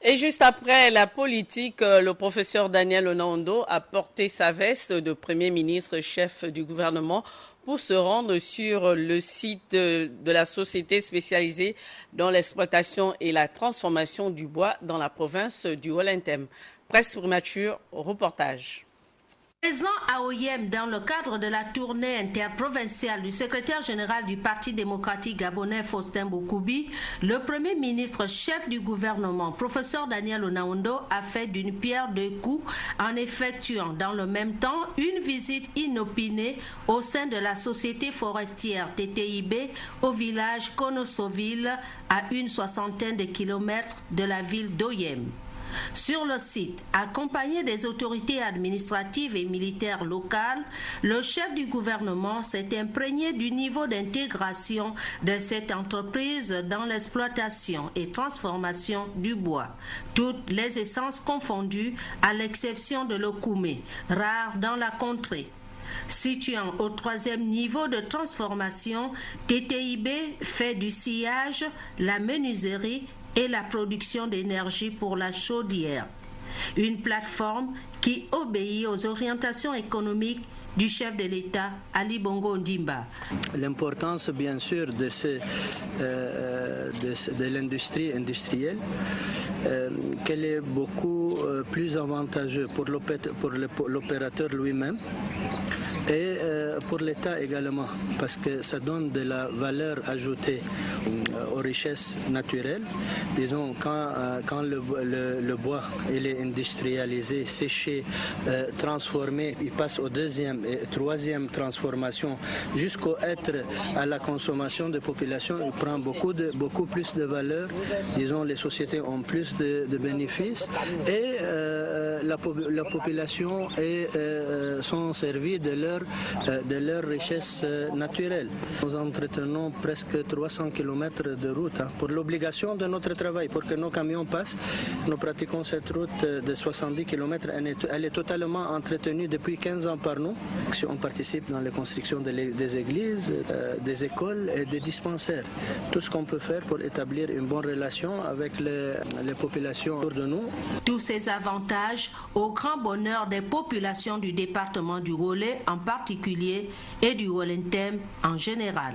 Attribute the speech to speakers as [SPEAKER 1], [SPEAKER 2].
[SPEAKER 1] Et juste après la politique, le professeur Daniel Onaondo a porté sa veste de Premier ministre chef du gouvernement pour se rendre sur le site de la société spécialisée dans l'exploitation et la transformation du bois dans la province du Wollentem. Presse primature, reportage.
[SPEAKER 2] Présent à Oyem dans le cadre de la tournée interprovinciale du secrétaire général du Parti démocratique gabonais Faustin Boukoubi, le Premier ministre chef du gouvernement, professeur Daniel Onaondo, a fait d'une pierre deux coups en effectuant dans le même temps une visite inopinée au sein de la société forestière TTIB au village Konosoville à une soixantaine de kilomètres de la ville d'Oyem. Sur le site, accompagné des autorités administratives et militaires locales, le chef du gouvernement s'est imprégné du niveau d'intégration de cette entreprise dans l'exploitation et transformation du bois, toutes les essences confondues à l'exception de l'okoumé, rare dans la contrée. Situant au 3e niveau de transformation, TTIB fait du sciage, la menuiserie et la production d'énergie pour la chaudière. Une plateforme qui obéit aux orientations économiques du chef de l'État, Ali Bongo Ondimba.
[SPEAKER 3] L'importance, bien sûr, de l'industrie industrielle, qu'elle est beaucoup plus avantageuse pour l'opérateur lui-même et pour l'État également, parce que ça donne de la valeur ajoutée aux richesses naturelles. Disons, quand le bois il est industrialisé, séché, transformé, il passe au 2e et 3e transformation jusqu'au être à la consommation de population, il prend beaucoup plus de valeur. Disons, les sociétés ont plus de bénéfices et la population sont servies de leur richesse naturelle. Nous entretenons presque 300 km de route pour l'obligation de notre travail, pour que nos camions passent. Nous pratiquons cette route de 70 km. Elle est totalement entretenue depuis 15 ans par nous. On participe dans la construction des églises, des écoles et des dispensaires. Tout ce qu'on peut faire pour établir une bonne relation avec les populations autour de nous.
[SPEAKER 2] Tous ces avantages au grand bonheur des populations du département du Wolé en particulier et du Wollentem en général.